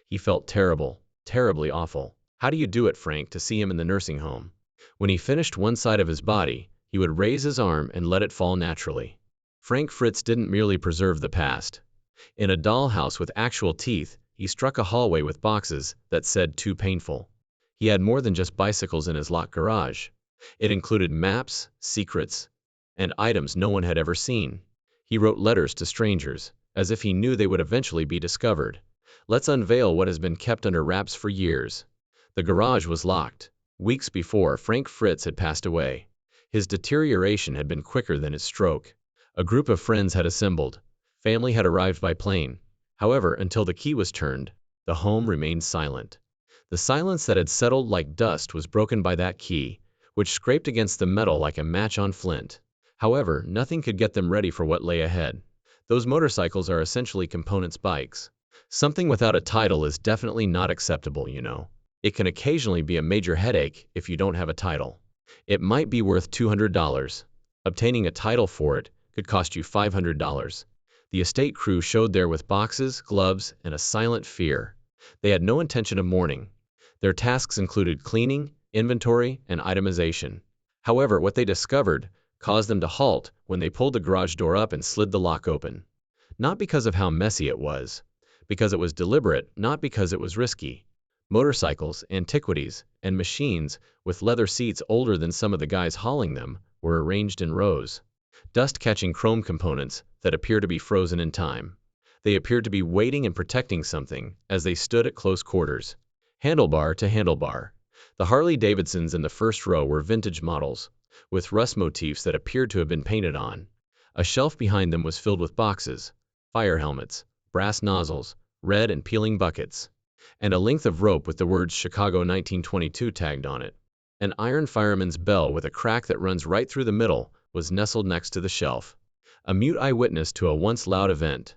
He felt terrible, terribly awful. How do you do it, Frank, to see him in the nursing home? When he finished one side of his body, he would raise his arm and let it fall naturally. Frank Fritz didn't merely preserve the past. In a dollhouse with actual teeth, he struck a hallway with boxes that said "too painful." He had more than just bicycles in his locked garage. It included maps, secrets, and items no one had ever seen. He wrote letters to strangers, as if he knew they would eventually be discovered. Let's unveil what has been kept under wraps for years. The garage was locked. Weeks before, Frank Fritz had passed away. His deterioration had been quicker than his stroke. A group of friends had assembled. Family had arrived by plane. However, until the key was turned, the home remained silent. The silence that had settled like dust was broken by that key, which scraped against the metal like a match on flint. However, nothing could get them ready for what lay ahead. Those motorcycles are essentially components bikes. Something without a title is definitely not acceptable, you know. It can occasionally be a major headache if you don't have a title. It might be worth $200. Obtaining a title for it could cost you $500. The estate crew showed there with boxes, gloves, and a silent fear. They had no intention of mourning. Their tasks included cleaning, inventory, and itemization. However, what they discovered caused them to halt when they pulled the garage door up and slid the lock open. Not because of how messy it was, because it was deliberate, not because it was risky. Motorcycles, antiquities, and machines, with leather seats older than some of the guys hauling them, were arranged in rows. Dust-catching chrome components that appear to be frozen in time. They appeared to be waiting and protecting something as they stood at close quarters. Handlebar to handlebar. The Harley-Davidsons in the first row were vintage models, with rust motifs that appeared to have been painted on. A shelf behind them was filled with boxes, fire helmets, brass nozzles, red and peeling buckets, and a length of rope with the words Chicago 1922 tagged on it. An iron fireman's bell with a crack that runs right through the middle was nestled next to the shelf. A mute eyewitness to a once loud event.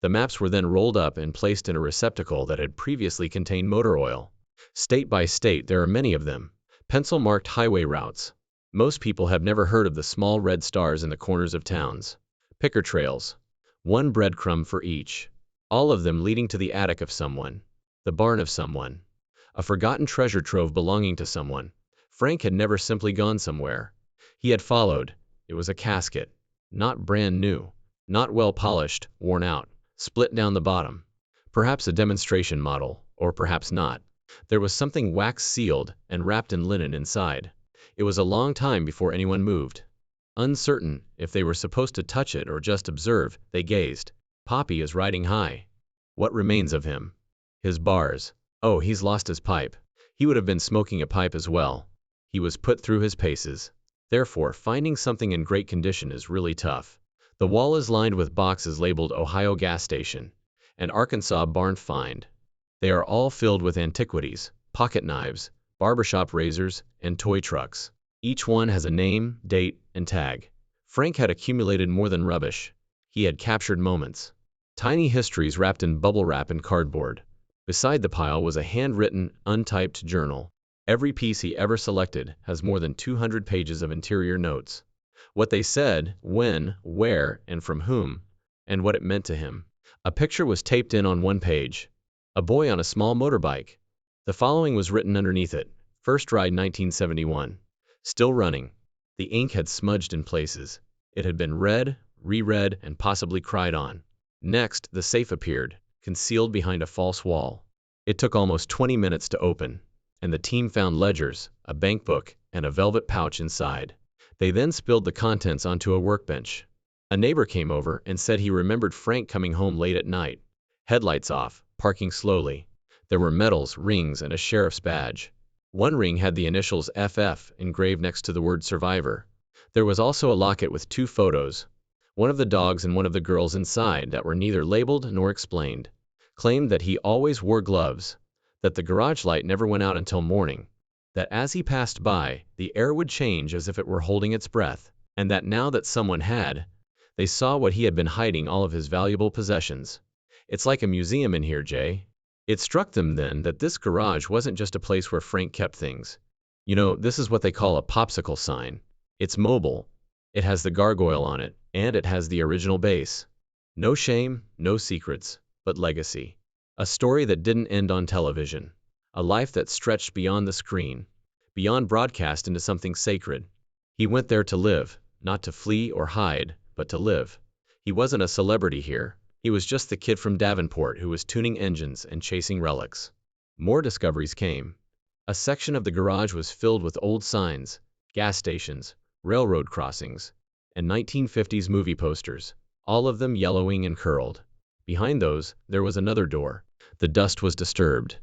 The maps were then rolled up and placed in a receptacle that had previously contained motor oil. State by state, there are many of them. Pencil-marked highway routes. Most people have never heard of the small red stars in the corners of towns. Picker trails. One breadcrumb for each. All of them leading to the attic of someone. The barn of someone. A forgotten treasure trove belonging to someone. Frank had never simply gone somewhere. He had followed. It was a casket. Not brand new. Not well polished, worn out. Split down the bottom. Perhaps a demonstration model, or perhaps not. There was something wax-sealed and wrapped in linen inside. It was a long time before anyone moved. Uncertain if they were supposed to touch it or just observe, they gazed. Poppy is riding high. What remains of him? His bars. Oh, he's lost his pipe. He would have been smoking a pipe as well. He was put through his paces. Therefore, finding something in great condition is really tough. The wall is lined with boxes labeled Ohio Gas Station and Arkansas Barn Find. They are all filled with antiquities, pocket knives, barbershop razors, and toy trucks. Each one has a name, date, and tag. Frank had accumulated more than rubbish. He had captured moments. Tiny histories wrapped in bubble wrap and cardboard. Beside the pile was a handwritten, untyped journal. Every piece he ever selected has more than 200 pages of interior notes. What they said, when, where, and from whom, and what it meant to him. A picture was taped in on one page. A boy on a small motorbike. The following was written underneath it. First ride 1971. Still running. The ink had smudged in places. It had been read, reread, and possibly cried on. Next, the safe appeared, concealed behind a false wall. It took almost 20 minutes to open, and the team found ledgers, a bank book, and a velvet pouch inside. They then spilled the contents onto a workbench. A neighbor came over and said he remembered Frank coming home late at night. Headlights off, parking slowly. There were medals, rings, and a sheriff's badge. One ring had the initials FF engraved next to the word survivor. There was also a locket with 2 photos, one of the dogs and one of the girls inside, that were neither labeled nor explained. Claimed that he always wore gloves, that the garage light never went out until morning, that as he passed by, the air would change as if it were holding its breath, and that now that someone had, they saw what he had been hiding, all of his valuable possessions. It's like a museum in here, Jay. It struck them then that this garage wasn't just a place where Frank kept things. You know, this is what they call a popsicle sign. It's mobile. It has the gargoyle on it, and it has the original base. No shame, no secrets, but legacy. A story that didn't end on television. A life that stretched beyond the screen, beyond broadcast into something sacred. He went there to live, not to flee or hide, but to live. He wasn't a celebrity here. He was just the kid from Davenport who was tuning engines and chasing relics. More discoveries came. A section of the garage was filled with old signs, gas stations, railroad crossings, and 1950s movie posters, all of them yellowing and curled. Behind those, there was another door. The dust was disturbed,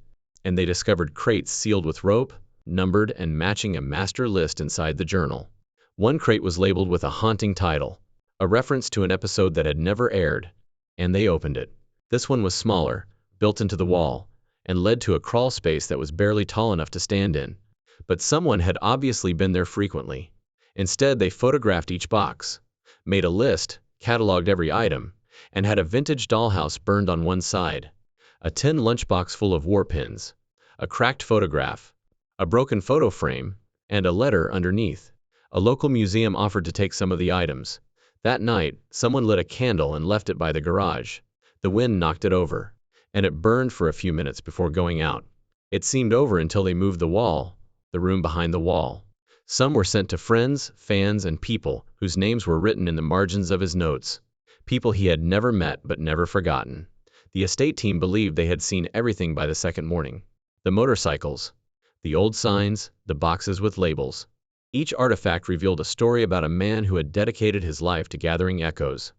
and they discovered crates sealed with rope, numbered and matching a master list inside the journal. One crate was labeled with a haunting title, a reference to an episode that had never aired, and they opened it. This one was smaller, built into the wall, and led to a crawl space that was barely tall enough to stand in. But someone had obviously been there frequently. Instead, they photographed each box, made a list, cataloged every item, and had a vintage dollhouse burned on one side, a tin lunchbox full of war pins, a cracked photograph, a broken photo frame, and a letter underneath. A local museum offered to take some of the items. That night, someone lit a candle and left it by the garage. The wind knocked it over, and it burned for a few minutes before going out. It seemed over until they moved the room behind the wall. Some were sent to friends, fans, and people whose names were written in the margins of his notes. People he had never met but never forgotten. The estate team believed they had seen everything by the second morning. The motorcycles, the old signs, the boxes with labels. Each artifact revealed a story about a man who had dedicated his life to gathering echoes.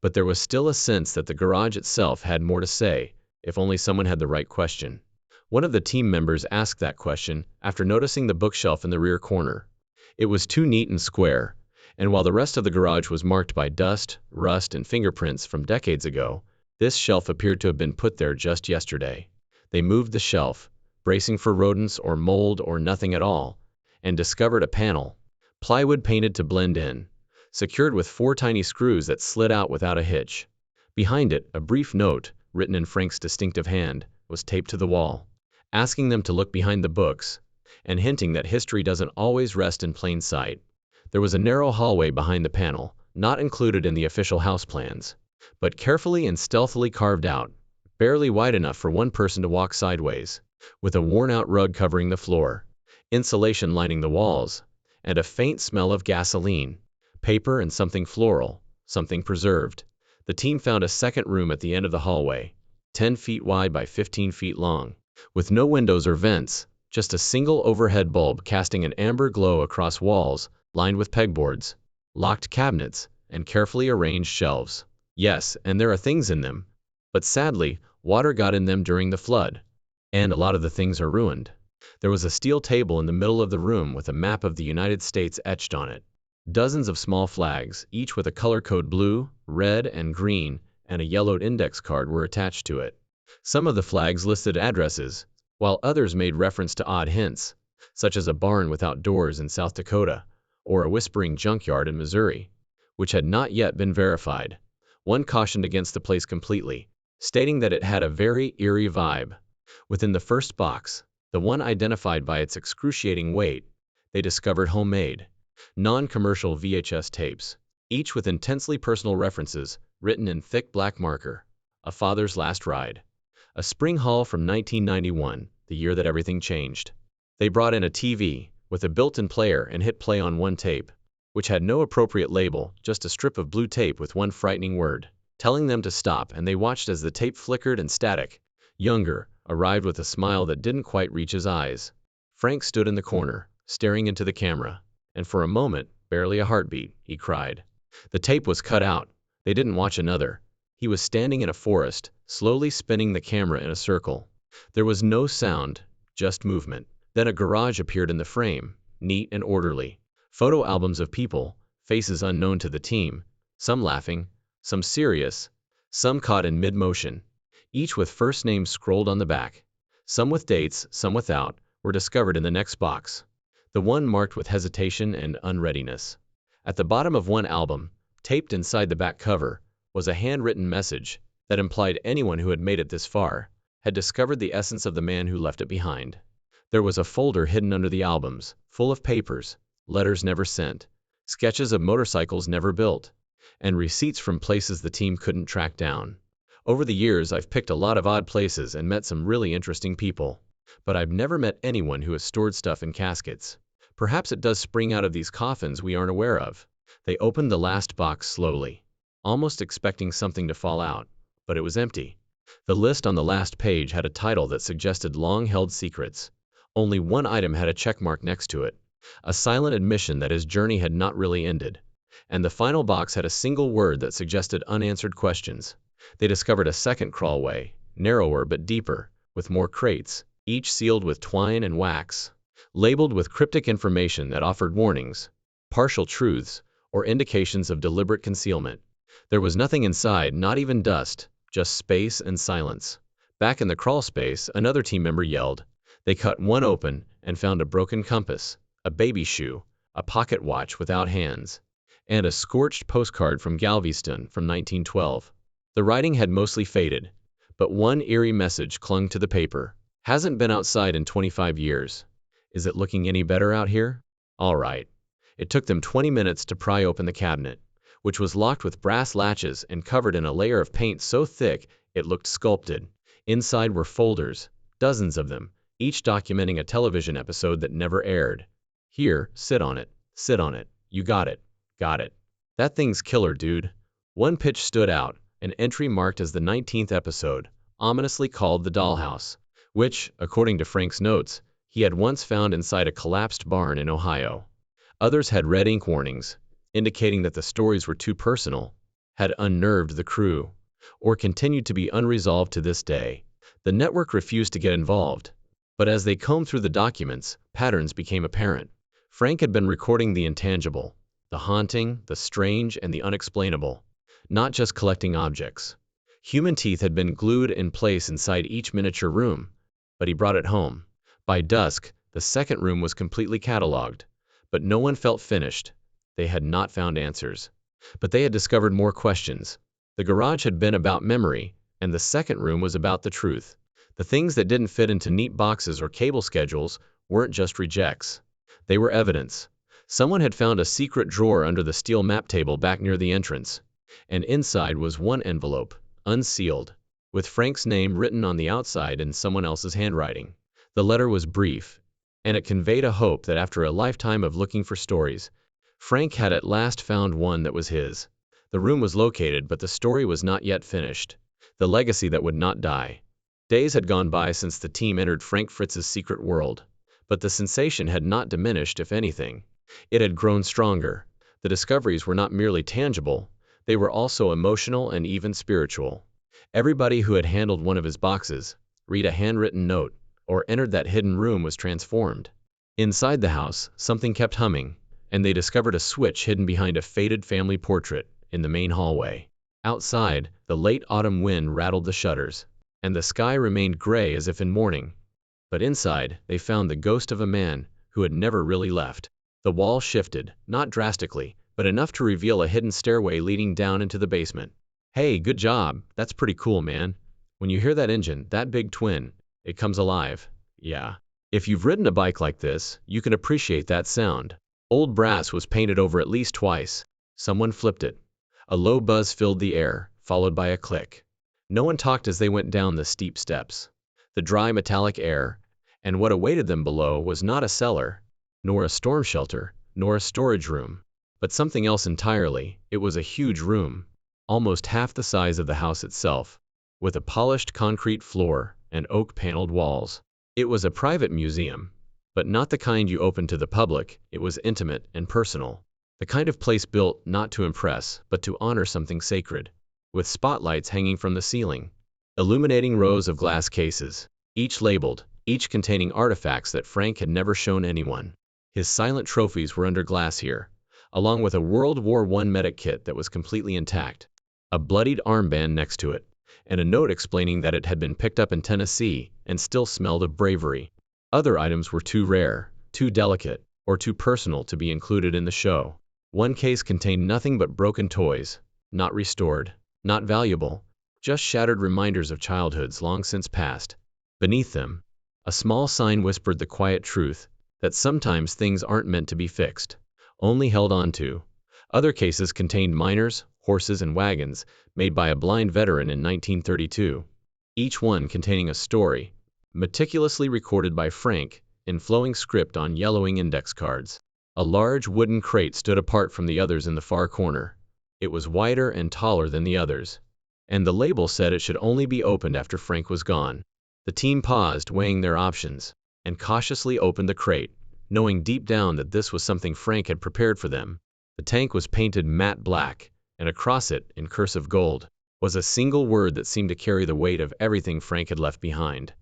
But there was still a sense that the garage itself had more to say, if only someone had the right question. One of the team members asked that question after noticing the bookshelf in the rear corner. It was too neat and square, and while the rest of the garage was marked by dust, rust, and fingerprints from decades ago, this shelf appeared to have been put there just yesterday. They moved the shelf, bracing for rodents or mold or nothing at all, and discovered a panel, plywood painted to blend in, secured with 4 tiny screws that slid out without a hitch. Behind it, a brief note, written in Frank's distinctive hand, was taped to the wall, asking them to look behind the books, and hinting that history doesn't always rest in plain sight. There was a narrow hallway behind the panel, not included in the official house plans, but carefully and stealthily carved out, barely wide enough for one person to walk sideways, with a worn-out rug covering the floor, insulation lining the walls, and a faint smell of gasoline, paper, and something floral, something preserved. The team found a second room at the end of the hallway, 10 feet wide by 15 feet long, with no windows or vents, just a single overhead bulb casting an amber glow across walls lined with pegboards, locked cabinets, and carefully arranged shelves. Yes, and there are things in them, but sadly, water got in them during the flood, and a lot of the things are ruined. There was a steel table in the middle of the room with a map of the United States etched on it. Dozens of small flags, each with a color code blue, red, and green, and a yellowed index card were attached to it. Some of the flags listed addresses, while others made reference to odd hints, such as a barn without doors in South Dakota, or a whispering junkyard in Missouri, which had not yet been verified. One cautioned against the place completely, stating that it had a very eerie vibe. Within the first box, the one identified by its excruciating weight, they discovered homemade, non-commercial VHS tapes, each with intensely personal references written in thick black marker. A father's last ride. A spring haul from 1991, the year that everything changed. They brought in a TV with a built-in player and hit play on one tape, which had no appropriate label, just a strip of blue tape with one frightening word, telling them to stop, and they watched as the tape flickered and static. Younger arrived with a smile that didn't quite reach his eyes. Frank stood in the corner, staring into the camera, and for a moment, barely a heartbeat, he cried. The tape was cut out. They didn't watch another. He was standing in a forest, slowly spinning the camera in a circle. There was no sound, just movement. Then a garage appeared in the frame, neat and orderly. Photo albums of people, faces unknown to the team, some laughing, some serious, some caught in mid-motion, each with first names scrolled on the back. Some with dates, some without, were discovered in the next box, the one marked with hesitation and unreadiness. At the bottom of one album, taped inside the back cover, was a handwritten message that implied anyone who had made it this far had discovered the essence of the man who left it behind. There was a folder hidden under the albums, full of papers, letters never sent, sketches of motorcycles never built, and receipts from places the team couldn't track down. Over the years, I've picked a lot of odd places and met some really interesting people. But I've never met anyone who has stored stuff in caskets. Perhaps it does spring out of these coffins we aren't aware of. They opened the last box slowly, almost expecting something to fall out, but it was empty. The list on the last page had a title that suggested long-held secrets. Only one item had a checkmark next to it, a silent admission that his journey had not really ended. And the final box had a single word that suggested unanswered questions. They discovered a second crawlway, narrower but deeper, with more crates, each sealed with twine and wax, labeled with cryptic information that offered warnings, partial truths, or indications of deliberate concealment. There was nothing inside, not even dust, just space and silence. Back in the crawl space, another team member yelled. They cut one open and found a broken compass, a baby shoe, a pocket watch without hands, and a scorched postcard from Galveston from 1912. The writing had mostly faded, but one eerie message clung to the paper. Hasn't been outside in 25 years. Is it looking any better out here? All right. It took them 20 minutes to pry open the cabinet, which was locked with brass latches and covered in a layer of paint so thick it looked sculpted. Inside were folders, dozens of them, each documenting a television episode that never aired. Here, sit on it, you got it, got it. That thing's killer, dude. One pitch stood out, an entry marked as the 19th episode, ominously called The Dollhouse, which, according to Frank's notes, he had once found inside a collapsed barn in Ohio. Others had red ink warnings, indicating that the stories were too personal, had unnerved the crew, or continued to be unresolved to this day. The network refused to get involved, but as they combed through the documents, patterns became apparent. Frank had been recording the intangible, the haunting, the strange, and the unexplainable, not just collecting objects. Human teeth had been glued in place inside each miniature room, but he brought it home. By dusk, the second room was completely cataloged, but no one felt finished. They had not found answers, but they had discovered more questions. The garage had been about memory, and the second room was about the truth. The things that didn't fit into neat boxes or cable schedules weren't just rejects. They were evidence. Someone had found a secret drawer under the steel map table back near the entrance, and inside was one envelope, unsealed, with Frank's name written on the outside in someone else's handwriting. The letter was brief, and it conveyed a hope that after a lifetime of looking for stories, Frank had at last found one that was his. The room was located, but the story was not yet finished. The legacy that would not die. Days had gone by since the team entered Frank Fritz's secret world, but the sensation had not diminished. If anything, it had grown stronger. The discoveries were not merely tangible, they were also emotional and even spiritual. Everybody who had handled one of his boxes, read a handwritten note, or entered that hidden room was transformed. Inside the house, something kept humming, and they discovered a switch hidden behind a faded family portrait in the main hallway. Outside, the late autumn wind rattled the shutters, and the sky remained gray as if in mourning. But inside, they found the ghost of a man who had never really left. The wall shifted, not drastically, but enough to reveal a hidden stairway leading down into the basement. Hey, good job. That's pretty cool, man. When you hear that engine, that big twin, it comes alive. Yeah. If you've ridden a bike like this, you can appreciate that sound. Old brass was painted over at least twice. Someone flipped it. A low buzz filled the air, followed by a click. No one talked as they went down the steep steps. The dry metallic air, and what awaited them below was not a cellar, nor a storm shelter, nor a storage room, but something else entirely. It was a huge room, almost half the size of the house itself, with a polished concrete floor and oak-paneled walls. It was a private museum, but not the kind you open to the public. It was intimate and personal, the kind of place built not to impress, but to honor something sacred, with spotlights hanging from the ceiling, illuminating rows of glass cases, each labeled, each containing artifacts that Frank had never shown anyone. His silent trophies were under glass here, along with a World War I medic kit that was completely intact, a bloodied armband next to it, and a note explaining that it had been picked up in Tennessee and still smelled of bravery. Other items were too rare, too delicate, or too personal to be included in the show. One case contained nothing but broken toys, not restored, not valuable, just shattered reminders of childhoods long since past. Beneath them, a small sign whispered the quiet truth that sometimes things aren't meant to be fixed, only held on to. Other cases contained miners, horses, and wagons made by a blind veteran in 1932, each one containing a story, meticulously recorded by Frank in flowing script on yellowing index cards. A large wooden crate stood apart from the others in the far corner. It was wider and taller than the others, and the label said it should only be opened after Frank was gone. The team paused, weighing their options, and cautiously opened the crate, knowing deep down that this was something Frank had prepared for them. The tank was painted matte black, and across it, in cursive gold, was a single word that seemed to carry the weight of everything Frank had left behind.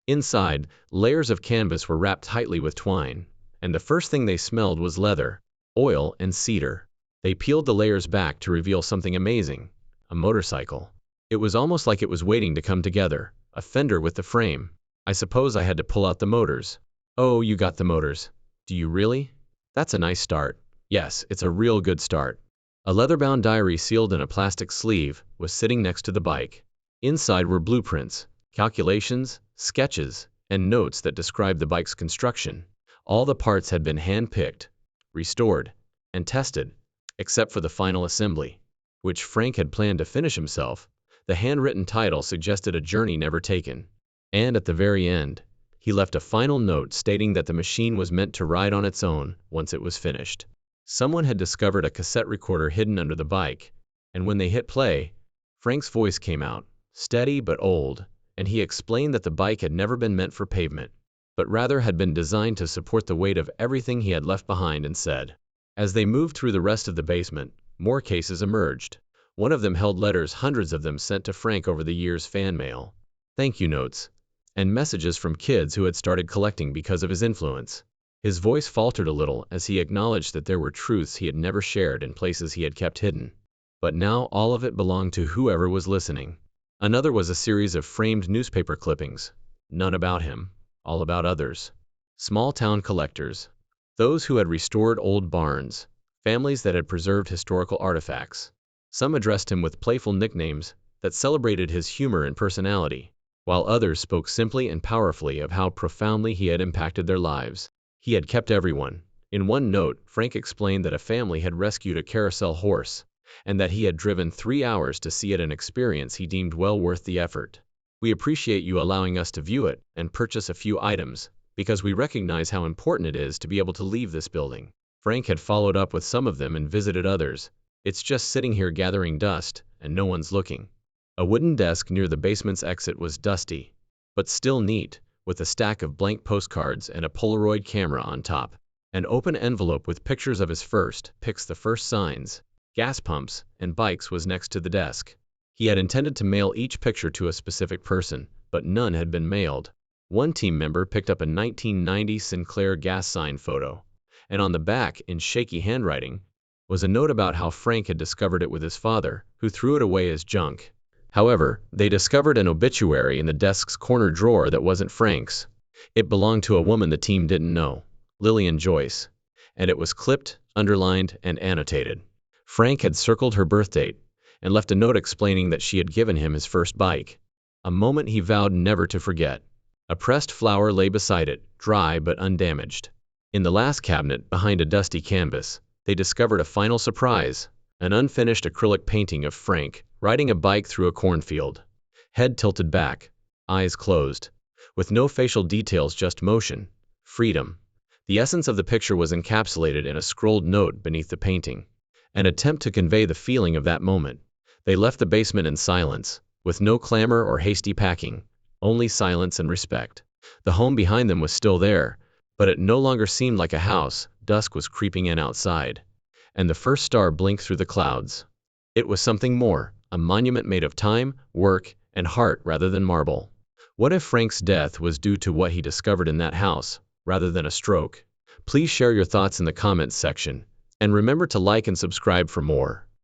Inside, layers of canvas were wrapped tightly with twine, and the first thing they smelled was leather, oil, and cedar. They peeled the layers back to reveal something amazing: a motorcycle. It was almost like it was waiting to come together, a fender with the frame. I suppose I had to pull out the motors. Oh, you got the motors. Do you really? That's a nice start. Yes, it's a real good start. A leather-bound diary sealed in a plastic sleeve was sitting next to the bike. Inside were blueprints, calculations, sketches, and notes that described the bike's construction. All the parts had been hand-picked, restored, and tested, except for the final assembly, which Frank had planned to finish himself. The handwritten title suggested a journey never taken. And at the very end, he left a final note stating that the machine was meant to ride on its own once it was finished. Someone had discovered a cassette recorder hidden under the bike, and when they hit play, Frank's voice came out, steady but old, and he explained that the bike had never been meant for pavement, but rather had been designed to support the weight of everything he had left behind, and said. As they moved through the rest of the basement, more cases emerged. One of them held letters, hundreds of them sent to Frank over the years, fan mail, thank you notes, and messages from kids who had started collecting because of his influence. His voice faltered a little as he acknowledged that there were truths he had never shared and places he had kept hidden. But now all of it belonged to whoever was listening. Another was a series of framed newspaper clippings, none about him, all about others. Small-town collectors, those who had restored old barns, families that had preserved historical artifacts. Some addressed him with playful nicknames that celebrated his humor and personality, while others spoke simply and powerfully of how profoundly he had impacted their lives. He had kept everyone. In one note, Frank explained that a family had rescued a carousel horse, and that he had driven 3 hours to see it, an experience he deemed well worth the effort. We appreciate you allowing us to view it and purchase a few items, because we recognize how important it is to be able to leave this building. Frank had followed up with some of them and visited others. It's just sitting here gathering dust, and no one's looking. A wooden desk near the basement's exit was dusty, but still neat, with a stack of blank postcards and a Polaroid camera on top. An open envelope with pictures of his first picks, the first signs, gas pumps, and bikes was next to the desk. He had intended to mail each picture to a specific person, but none had been mailed. One team member picked up a 1990 Sinclair gas sign photo, and on the back, in shaky handwriting, was a note about how Frank had discovered it with his father, who threw it away as junk. However, they discovered an obituary in the desk's corner drawer that wasn't Frank's. It belonged to a woman the team didn't know, Lillian Joyce, and it was clipped, underlined, and annotated. Frank had circled her birth date and left a note explaining that she had given him his first bike, a moment he vowed never to forget. A pressed flower lay beside it, dry but undamaged. In the last cabinet, behind a dusty canvas, they discovered a final surprise, an unfinished acrylic painting of Frank riding a bike through a cornfield, head tilted back, eyes closed, with no facial details, just motion, freedom. The essence of the picture was encapsulated in a scrolled note beneath the painting, an attempt to convey the feeling of that moment. They left the basement in silence, with no clamor or hasty packing, only silence and respect. The home behind them was still there, but it no longer seemed like a house. Dusk was creeping in outside, and the first star blinked through the clouds. It was something more, a monument made of time, work, and heart rather than marble. What if Frank's death was due to what he discovered in that house, rather than a stroke? Please share your thoughts in the comments section, and remember to like and subscribe for more.